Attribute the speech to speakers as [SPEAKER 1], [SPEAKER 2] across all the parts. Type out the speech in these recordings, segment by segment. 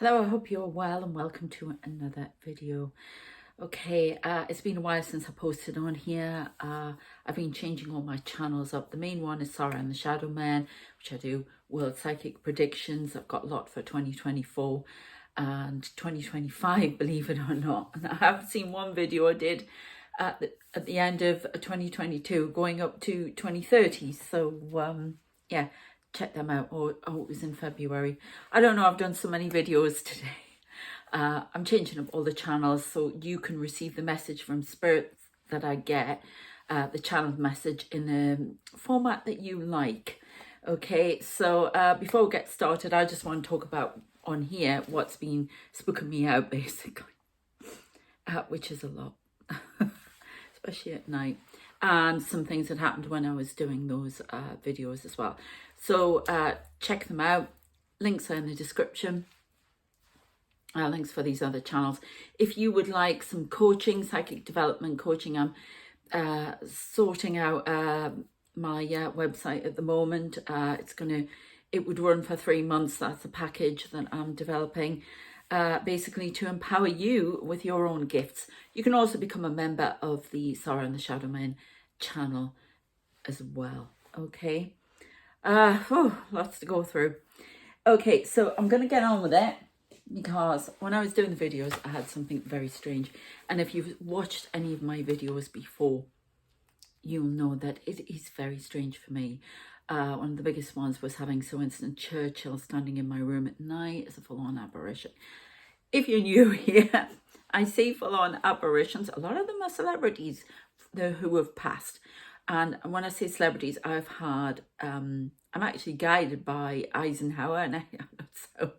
[SPEAKER 1] Hello, I hope you're well and welcome to another video. Okay, it's been a while since I posted on here. I've been changing all my channels up. The main one is Sarah and the Shadow Man, which I do World Psychic Predictions. I've got a lot for 2024 and 2025, believe it or not. And I have seen one video I did at the end of 2022 going up to 2030. So yeah, check them out. Oh, it was in February. I don't know, I've done so many videos today. I'm changing up all the channels so you can receive the message from Spirit that I get, the channel message in the format that you like. Okay, so before we get started, I just want to talk about on here what's been spooking me out basically, which is a lot, especially at night, and some things that happened when I was doing those videos as well. So check them out. Links are in the description. Links for these other channels. If you would like some coaching, psychic development coaching, I'm sorting out my website at the moment. It would run for 3 months. That's a package that I'm developing, basically to empower you with your own gifts. You can also become a member of the Sarah and the Shadow Man channel as well. Okay. Lots to go through. Okay, so I'm going to get on with it, because when I was doing the videos, I had something very strange. And if you've watched any of my videos before, you'll know that it is very strange for me. One of the biggest ones was having Sir Winston Churchill standing in my room at night as a full-on apparition. If you're new here, I see full-on apparitions. A lot of them are celebrities who have passed. And when I say celebrities, I've had, I'm actually guided by Eisenhower, and I'm not so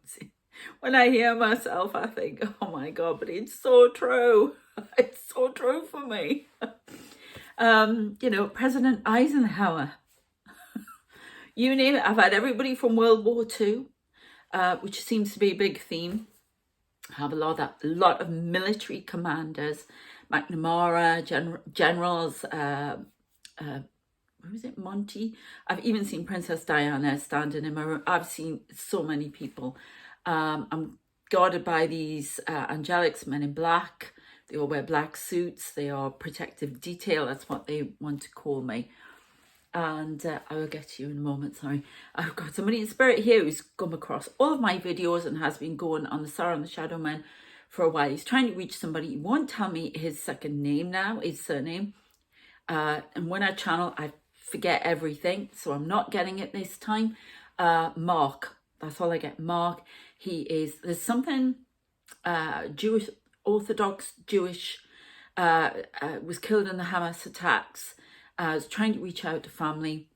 [SPEAKER 1] when I hear myself, I think, oh my God, but it's so true. It's so true for me. You know, President Eisenhower, you name it. I've had everybody from World War II, which seems to be a big theme. I have a lot of military commanders, McNamara, generals, who was it, Monty? I've even seen Princess Diana standing in my room. I've seen so many people. I'm guarded by these angelics, men in black. They all wear black suits. They are protective detail. That's what they want to call me. And I will get to you in a moment. Sorry. I've got somebody in spirit here who's come across all of my videos and has been going on the Sarah and the Shadow Man for a while. He's trying to reach somebody. He won't tell me his second name now, his surname. And when I channel, I forget everything. So I'm not getting it this time. Mark. That's all I get. Mark. There's something Jewish, Orthodox Jewish, was killed in the Hamas attacks. I was trying to reach out to family.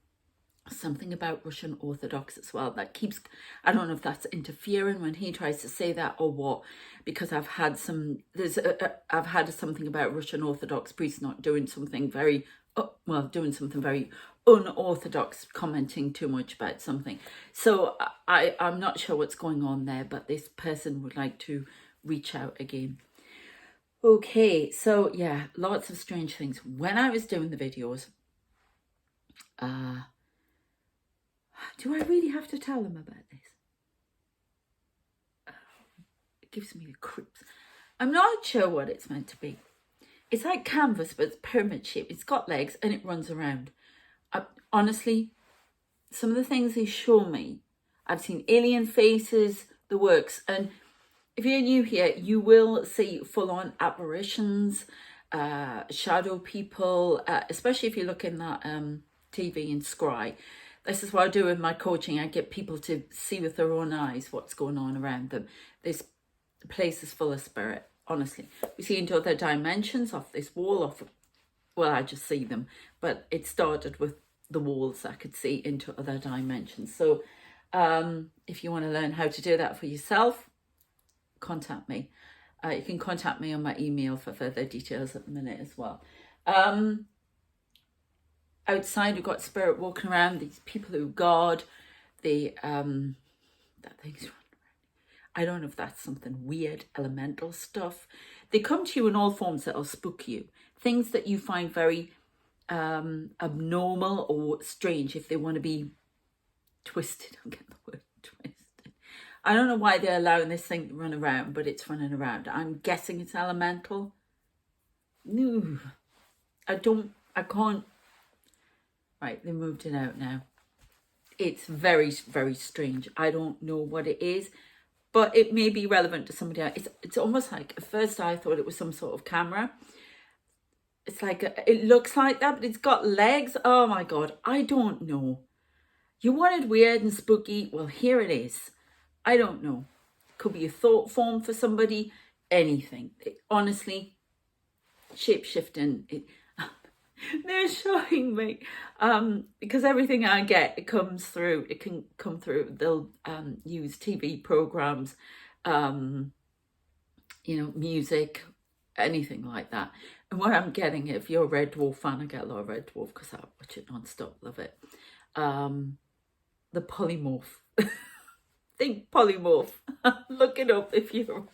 [SPEAKER 1] Something about Russian Orthodox as well. That keeps, I don't know if that's interfering when he tries to say that or what, because I've had something about Russian Orthodox priests not doing something very, doing something very unorthodox, commenting too much about something. So I'm not sure what's going on there, but this person would like to reach out again. Okay, so yeah, lots of strange things. When I was doing the videos, do I really have to tell them about this? It gives me the creeps. I'm not sure what it's meant to be. It's like canvas, but it's pyramid shaped. It's got legs and it runs around. Honestly, some of the things they show me, I've seen alien faces, the works. And if you're new here, you will see full-on apparitions, shadow people, especially if you look in that TV and scry. This is what I do in my coaching. I get people to see with their own eyes what's going on around them. This place is full of spirit, honestly. We see into other dimensions off this wall. Well, I just see them. But it started with the walls I could see into other dimensions. So if you want to learn how to do that for yourself, contact me. You can contact me on my email for further details at the minute as well. Outside, we've got spirit walking around, these people who guard that thing's running around. I don't know if that's something weird, elemental stuff. They come to you in all forms that'll spook you. Things that you find very abnormal or strange, if they want to be twisted. I'll get the word twisted. I don't know why they're allowing this thing to run around, but it's running around. I'm guessing it's elemental. No, I can't. Right, they moved it out now. It's very, very strange. I don't know what it is, but it may be relevant to somebody else. It's almost like, at first I thought it was some sort of camera. It's like, it looks like that, but it's got legs. Oh my God, I don't know. You wanted weird and spooky. Well, here it is. I don't know. Could be a thought form for somebody. Anything. Honestly, shape-shifting. They're showing me. Because everything I get, it comes through. It can come through. They'll use TV programs, music, anything like that. And what I'm getting, if you're a Red Dwarf fan, I get a lot of Red Dwarf because I watch it non-stop. Love it. The polymorph. Think polymorph. Look it up if you're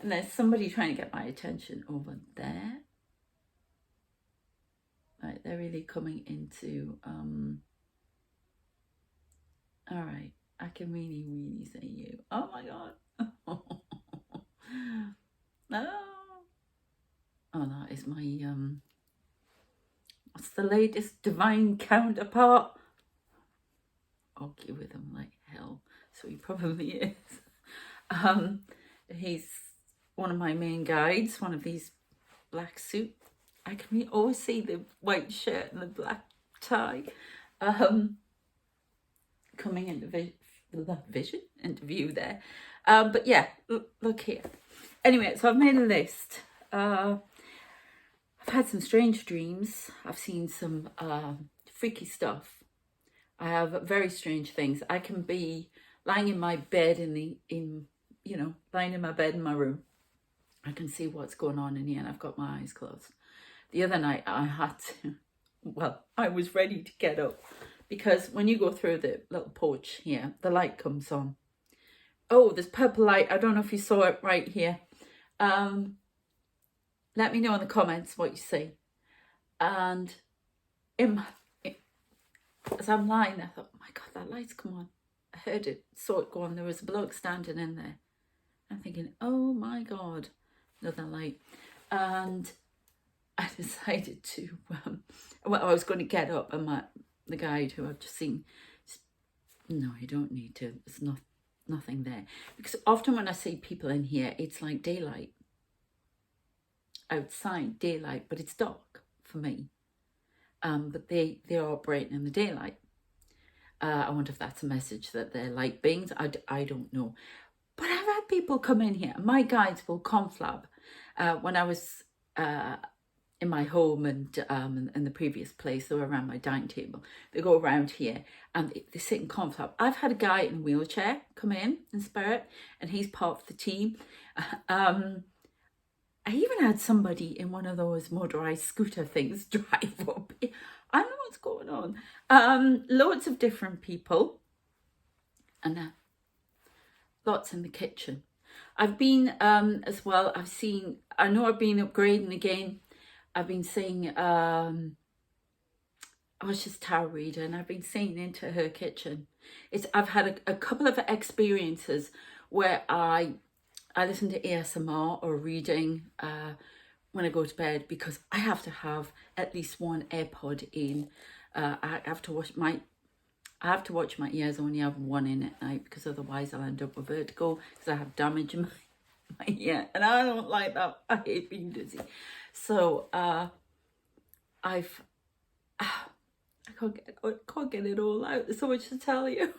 [SPEAKER 1] and there's somebody trying to get my attention over there. Right, they're really coming into all right, I can really, really say you. Oh my God. No. Oh, that is my what's the latest divine counterpart? Argue with him like hell, so he probably is. He's one of my main guides, one of these black suit. I can always see the white shirt and the black tie coming into into view there. But yeah, look here. Anyway, so I've made a list. I've had some strange dreams. I've seen some freaky stuff. I have very strange things. I can be lying in my bed lying in my bed in my room. I can see what's going on in here and I've got my eyes closed. The other night I had to, I was ready to get up because when you go through the little porch here, the light comes on. Oh, there's purple light. I don't know if you saw it right here. Let me know in the comments what you see. And as I'm lying, I thought, oh my God, that light's come on. I heard it, saw it go on. There was a bloke standing in there. I'm thinking, oh my God, another light. And I decided to, I was going to get up, and the guide who I've just seen, no, you don't need to. There's nothing there. Because often when I see people in here, it's like daylight. Outside, daylight, but it's dark for me. But they're operating in the daylight. I wonder if that's a message that they're light beings. I don't know. But I've had people come in here. My guides will conflab. When I was in my home and in the previous place, they were around my dining table. They go around here and they sit in conflab. I've had a guy in a wheelchair come in spirit, and he's part of the team. I even had somebody in one of those motorized scooter things drive up. I don't know what's going on. Loads of different people. And lots in the kitchen. I've been as well, I know I've been upgrading again. I've been seeing, I was just tarot reader, and I've been seeing into her kitchen. I've had a couple of experiences where I listen to ASMR or reading when I go to bed, because I have to have at least one AirPod in. I have to watch my ears. I only have one in at night, because otherwise I'll end up with vertigo, because I have damage in my ear, and I don't like that. I hate being dizzy. So I can't get it all out. There's so much to tell you.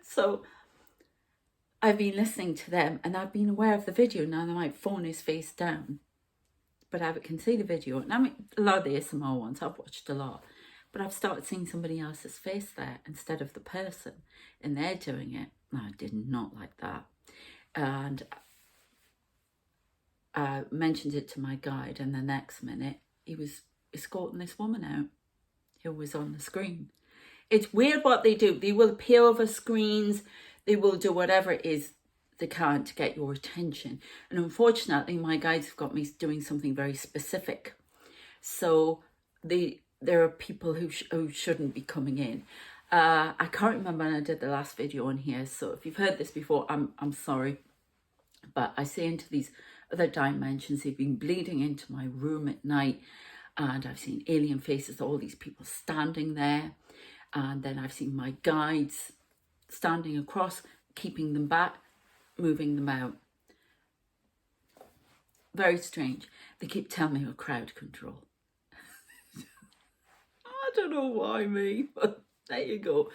[SPEAKER 1] So I've been listening to them, and I've been aware of the video. Now my phone is face down, but I can see the video. And I mean, a lot of the ASMR ones I've watched a lot, but I've started seeing somebody else's face there instead of the person, and they're doing it. I did not like that. And I mentioned it to my guide, and the next minute he was escorting this woman out who was on the screen. It's weird what they do. They will appear over screens. They will do whatever it is they can to get your attention. And unfortunately, my guides have got me doing something very specific. So there are people who shouldn't be coming in. I can't remember when I did the last video on here, so if you've heard this before, I'm sorry. But I say into these other dimensions, they've been bleeding into my room at night, and I've seen alien faces, all these people standing there. And then I've seen my guides standing across, keeping them back, moving them out. Very strange. They keep telling me crowd control. I don't know why me, but there you go.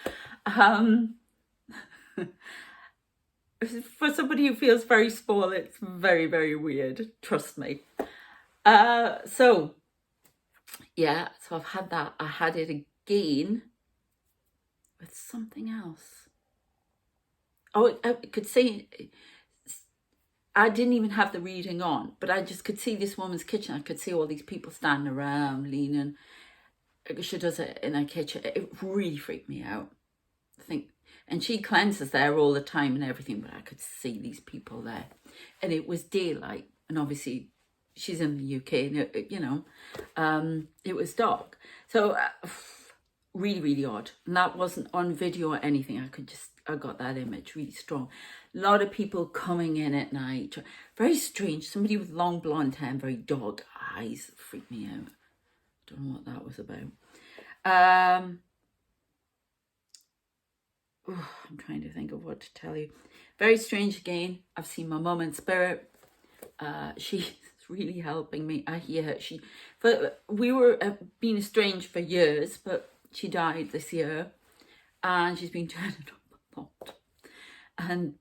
[SPEAKER 1] For somebody who feels very small, it's very, very weird. Trust me. So yeah, so I've had that. I had it again with something else. Oh, I could see, I didn't even have the reading on, but I just could see this woman's kitchen. I could see all these people standing around, leaning. She does it in her kitchen. It really freaked me out. I think, and she cleanses there all the time and everything, but I could see these people there. And it was daylight, and obviously she's in the UK, and it was dark. So really, really odd. And that wasn't on video or anything. I got that image really strong. A lot of people coming in at night. Very strange. Somebody with long blonde hair and very dog eyes. Freaked me out. Don't know what that was about. I'm trying to think of what to tell you. Very strange again. I've seen my mum in spirit. She's really helping me. I hear her. We were being estranged for years, but she died this year, and she's been turning up a lot. And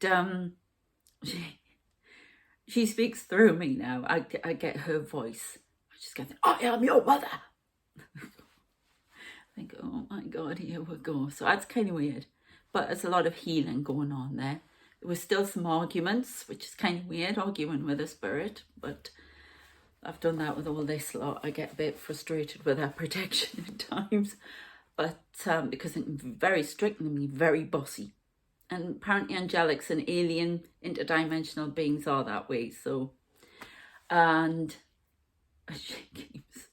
[SPEAKER 1] she speaks through me now. I get her voice. I just get, I am your mother. I think, oh my God, here we go. So that's kind of weird. But there's a lot of healing going on there. There was still some arguments, which is kind of weird, arguing with a spirit. But I've done that with all this lot. I get a bit frustrated with that protection at times. But because I'm very strict and very bossy. And apparently angelics and alien interdimensional beings are that way. So, and she keeps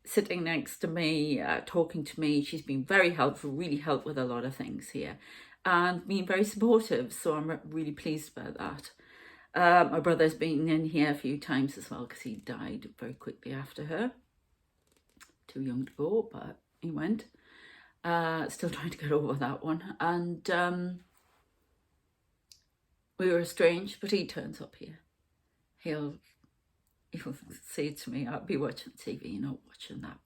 [SPEAKER 1] sitting next to me, talking to me. She's been very helpful, really helped with a lot of things here, and being very supportive. So I'm really pleased about that. My brother's been in here a few times as well, because he died very quickly after her. Too young to go, but he went. Still trying to get over that one. And we were estranged, but he turns up here. He'll say to me, I'll be watching TV, you're not watching that.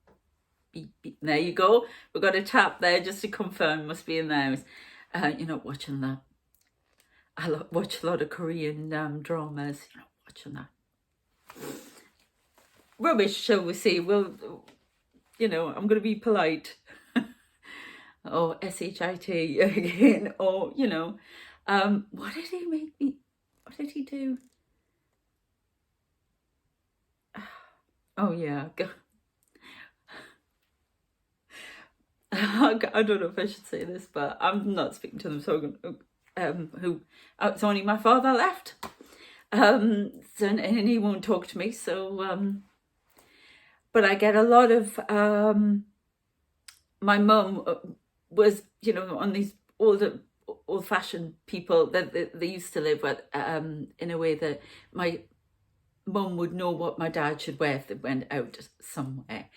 [SPEAKER 1] Beep, beep. There you go. We've got a tap there just to confirm, must be in the house. You're not watching that. I watch a lot of Korean dramas. You're not watching that. Rubbish, shall we say. Well, I'm going to be polite. Or SHIT again. Or, what did he make me? What did he do? Oh, yeah. I don't know if I should say this, but I'm not speaking to them. So it's only my father left. And he won't talk to me. So, but I get a lot of, my mum was, on these old-fashioned people that they used to live with, in a way that my mum would know what my dad should wear if they went out somewhere.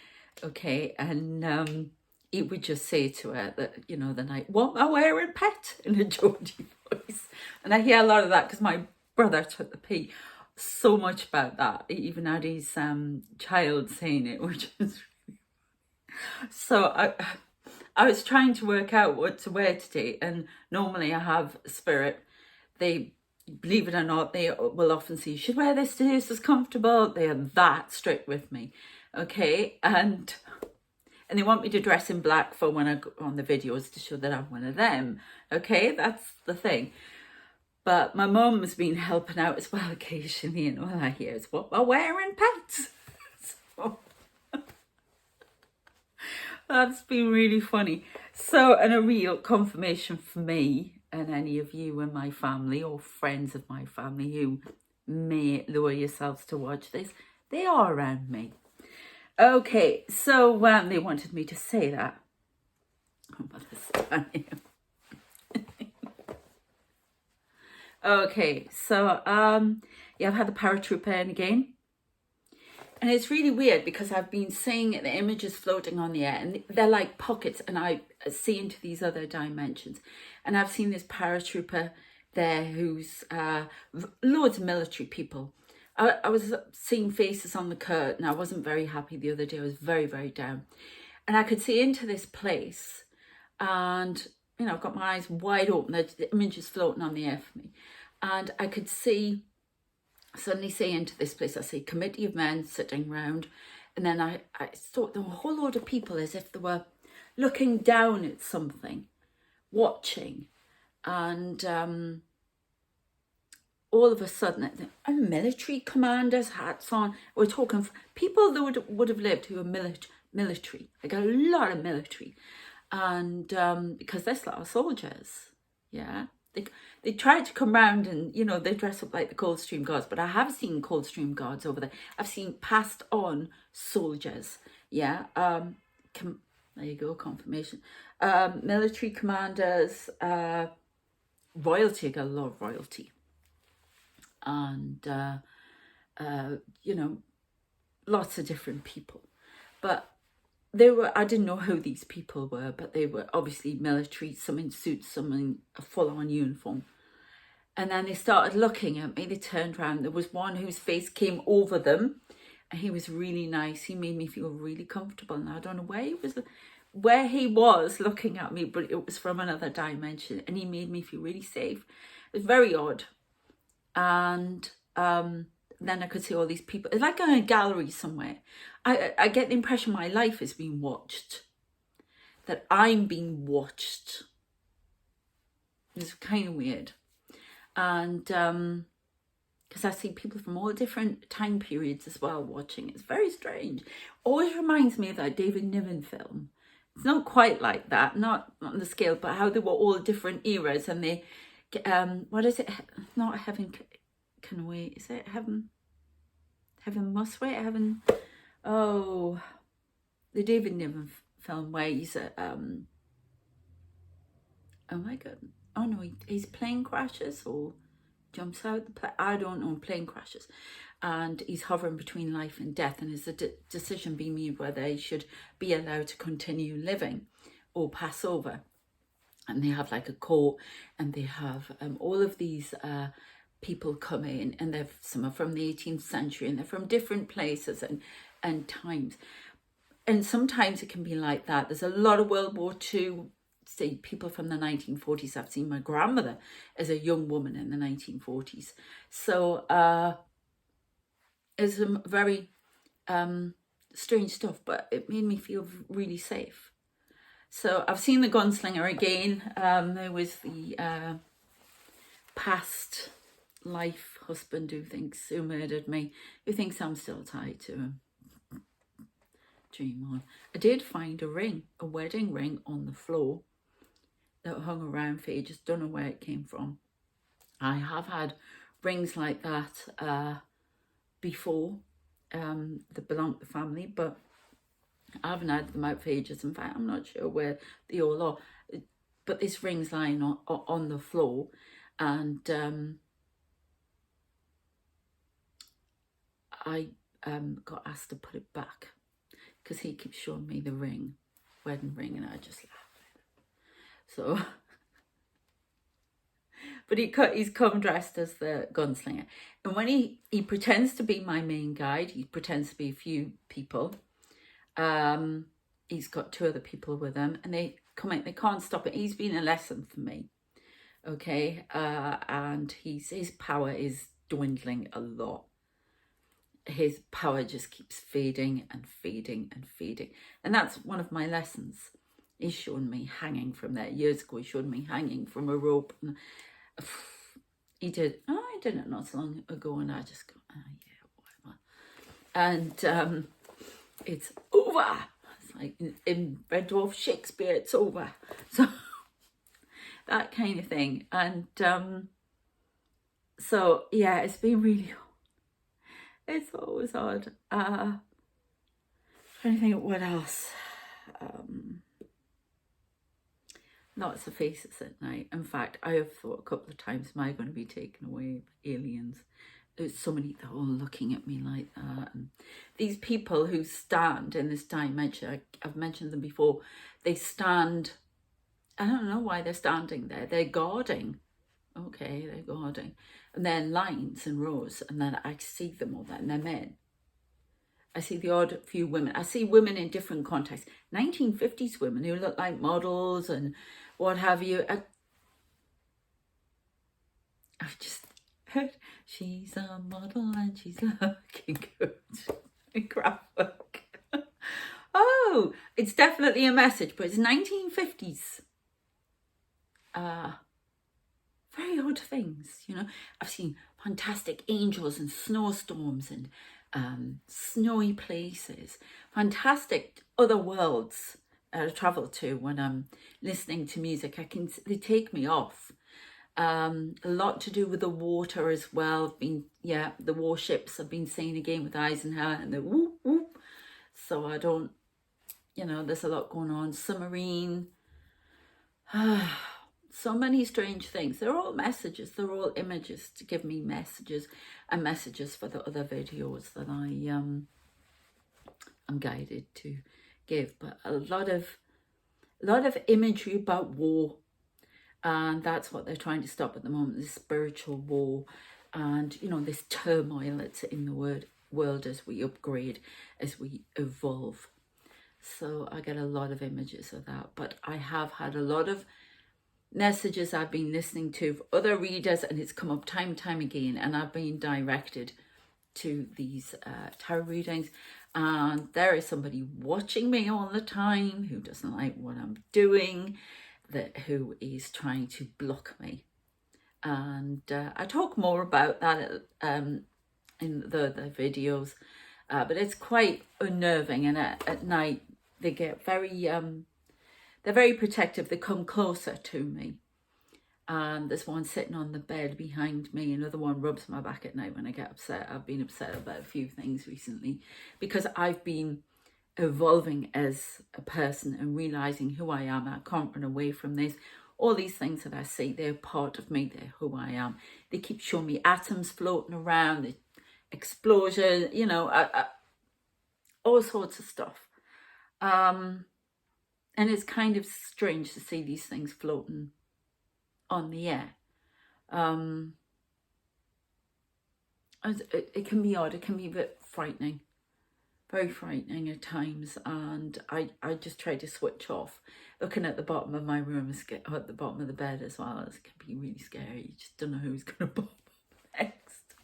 [SPEAKER 1] Okay, and he would just say to her that, the night, what am I wearing, pet? In a Geordie voice. And I hear a lot of that because my brother took the pee so much about that. He even had his child saying it, which is really... So I was trying to work out what to wear today, and normally I have spirit. They, believe it or not, they will often say, you should wear this today, this is comfortable. They are that strict with me, okay? And they want me to dress in black for when I go on the videos to show that I'm one of them, okay? That's the thing. But my mum's been helping out as well occasionally, and all I hear is, what am I wearing, pets? So that's been really funny. So, and a real confirmation for me and any of you in my family or friends of my family who may lower yourselves to watch this, they are around me. Okay, so they wanted me to say that. Oh, Mother's Day. Okay, so yeah, I've had the paratrooper in again. And it's really weird because I've been seeing the images floating on the air and they're like pockets, and I see into these other dimensions. And I've seen this paratrooper there who's loads of military people. I was seeing faces on the curtain. I wasn't very happy the other day. I was very, very down. And I could see into this place, and you know, I've got my eyes wide open. The images floating on the air for me. And I could suddenly see into this place. I see a committee of men sitting round, and then I saw there were a whole load of people as if they were looking down at something, watching, and all of a sudden, military commanders, hats on. We're talking people that would have lived who were military. I got a lot of military, and because there's a lot of soldiers, yeah. They tried to come round and, you know, they dress up like the Coldstream Guards, but I have seen Coldstream Guards over there. I've seen passed on soldiers, yeah. There you go, confirmation. Military commanders, royalty, I got a lot of royalty. And, you know, lots of different people. But I didn't know who these people were, but they were obviously military, some in suits, some in a full-on uniform. And then they started looking at me. They turned around. There was one whose face came over them, and he was really nice. He made me feel really comfortable. And I don't know where he was looking at me, but it was from another dimension, and he made me feel really safe. It was very odd. And then I could see all these people. It's like in a gallery somewhere. I get the impression my life is being watched, that I'm being watched. It's kind of weird. And because I see people from all different time periods as well watching. It's very strange. Always reminds me of that David Niven film. It's not quite like that, not on the scale, but how they were all different eras, and they, what is it? Not Heaven Can Wait. Is it Heaven? Heaven Must Wait? Heaven? Oh, the David Niven film where he's a, oh my God. Oh no, his plane crashes or jumps out the plane. I don't know, plane crashes. And he's hovering between life and death, and there's a decision being made whether he should be allowed to continue living or pass over. And they have like a court, and they have all of these people come in, and some are from the 18th century, and they're from different places and times. And sometimes it can be like that. There's a lot of World War II, say people from the 1940s. I've seen my grandmother as a young woman in the 1940s. So it's some very strange stuff, but it made me feel really safe. So I've seen the Gunslinger again. There was the past life husband who murdered me, who thinks I'm still tied to him. Dream on. I did find a wedding ring on the floor that hung around for ages. Don't know where it came from. I have had rings like that before that belong to the family, but I haven't had them out for ages. In fact, I'm not sure where they all are. But this ring's lying on the floor, and I got asked to put it back because he keeps showing me the wedding ring, and I just laugh. So, but he's come dressed as the Gunslinger, and when he pretends to be my main guide, he pretends to be a few people. He's got two other people with him, and they come in. They can't stop it. He's been a lesson for me, okay. And his power is dwindling a lot. His power just keeps fading and fading and fading, and that's one of my lessons. He's shown me hanging from there years ago. He showed me hanging from a rope, and he did. Oh, I did it not so long ago, and I just go, oh, yeah, whatever. And it's over. It's like in Red Dwarf Shakespeare, it's over. So that kind of thing. And so yeah, it's been really. It's always odd. Trying to think of what else. lots of faces at night. In fact, I have thought a couple of times, am I going to be taken away by aliens? There's so many, they're all looking at me like that. And these people who stand in this dimension, I've mentioned them before, they stand, I don't know why they're standing there. They're guarding. Okay, they're guarding. And then lines and rows, and then I see them all that, and they're men. I see the odd few women. I see women in different contexts. 1950s women who look like models and what have you. I've just heard, she's a model and she's looking good. Graphic. Oh, it's definitely a message, but it's 1950s. Very odd things, you know. I've seen fantastic angels and snowstorms and snowy places, fantastic other worlds I travel to when I'm listening to music. They take me off. A lot to do with the water as well. The warships I've been seeing again with Eisenhower and the whoop whoop. So I don't, you know, there's a lot going on. Submarine. So many strange things. They're all messages. They're all images to give me messages and messages for the other videos that I'm guided to give. But a lot of imagery about war. And that's what they're trying to stop at the moment, this spiritual war. And, you know, this turmoil that's in the world as we upgrade, as we evolve. So I get a lot of images of that. But I have had a lot of messages I've been listening to for other readers, and it's come up time and time again, and I've been directed to these tarot readings, and there is somebody watching me all the time who doesn't like what I'm doing, who is trying to block me. And I talk more about that in the videos, but it's quite unnerving, and at night they get very they're very protective. They come closer to me. And there's one sitting on the bed behind me. Another one rubs my back at night when I get upset. I've been upset about a few things recently because I've been evolving as a person and realizing who I am. I can't run away from this. All these things that I see, they're part of me. They're who I am. They keep showing me atoms floating around, the explosion, you know, all sorts of stuff. And it's kind of strange to see these things floating on the air. It can be odd. It can be a bit frightening. Very frightening at times. And I just try to switch off. Looking at the bottom of my room, at the bottom of the bed as well, it can be really scary. You just don't know who's going to pop up next.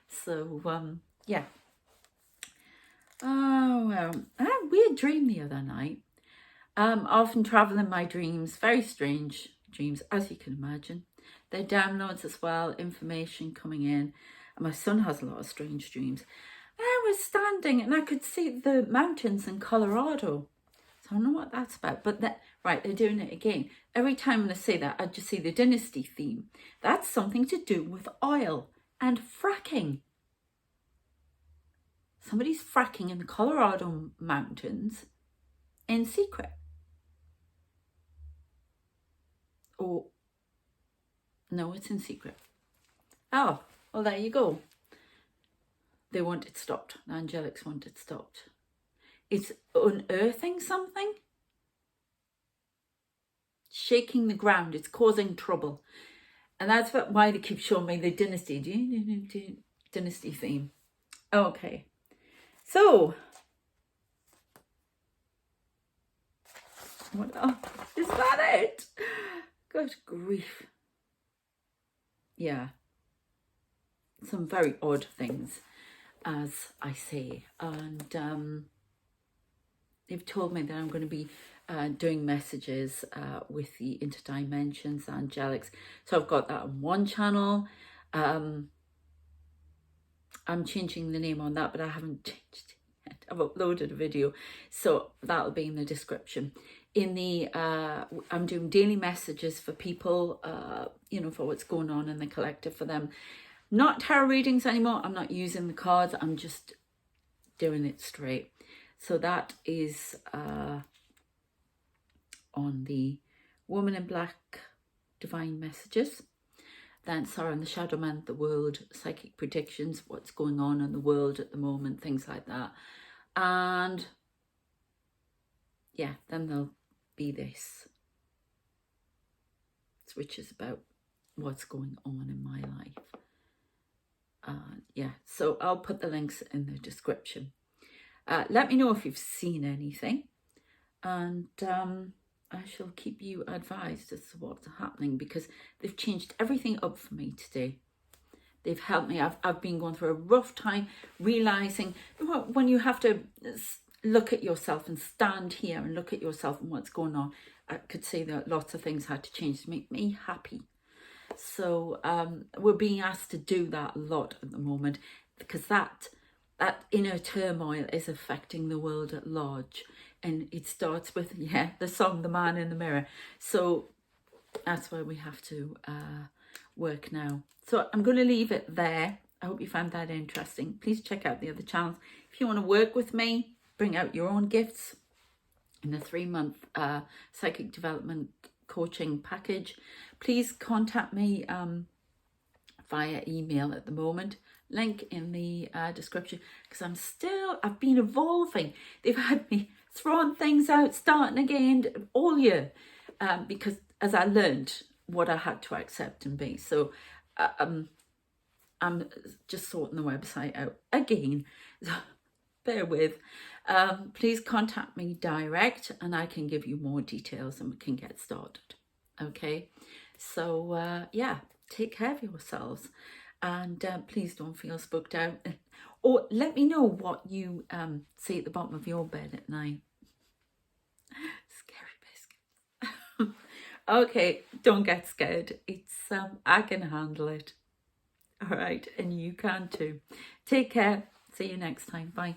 [SPEAKER 1] So, yeah. Oh, well. I had a weird dream the other night. I often travel in my dreams, very strange dreams, as you can imagine. They're downloads as well, information coming in. And my son has a lot of strange dreams. And I was standing and I could see the mountains in Colorado. So I don't know what that's about. But right, they're doing it again. Every time I say that, I just see the dynasty theme. That's something to do with oil and fracking. Somebody's fracking in the Colorado mountains in secret. Oh, no, it's in secret. Oh, well, there you go. They want it stopped. The angelics want it stopped. It's unearthing something. Shaking the ground. It's causing trouble. And that's why they keep showing me the dynasty theme. Okay. So, what else? Is that it? Good grief. Yeah. Some very odd things, as I say. And they've told me that I'm going to be doing messages with the interdimensions, angelics. So I've got that on one channel. I'm changing the name on that, but I haven't changed it yet. I've uploaded a video, so that'll be in the description. In the I'm doing daily messages for people, you know, for what's going on in the collective for them. Not tarot readings anymore. I'm not using the cards. I'm just doing it straight. So that is on the Woman in Black, Divine Messages. Then Sarah and the Shadow Man, the world, psychic predictions, what's going on in the world at the moment, things like that. And yeah, then there'll be this, which is about what's going on in my life. Yeah, so I'll put the links in the description. Let me know if you've seen anything, and I shall keep you advised as to what's happening, because they've changed everything up for me today. They've helped me. I've been going through a rough time, realising when you have to look at yourself and stand here and look at yourself and what's going on. I could say that lots of things had to change to make me happy. So we're being asked to do that a lot at the moment, because that inner turmoil is affecting the world at large. And it starts with, the song, The Man in the Mirror. So that's why we have to work now. So I'm going to leave it there. I hope you found that interesting. Please check out the other channels. If you want to work with me, bring out your own gifts in a 3-month psychic development coaching package, please contact me via email at the moment. Link in the description, because I've been evolving. They've had me throwing things out, starting again all year, because as I learned what I had to accept and be. So I'm just sorting the website out again. So bear with. Please contact me direct, and I can give you more details and we can get started. Okay, so yeah, take care of yourselves, and please don't feel spooked out, or let me know what you see at the bottom of your bed at night. Scary biscuits. Okay, don't get scared. It's I can handle it. All right, and you can too. Take care. See you next time. Bye.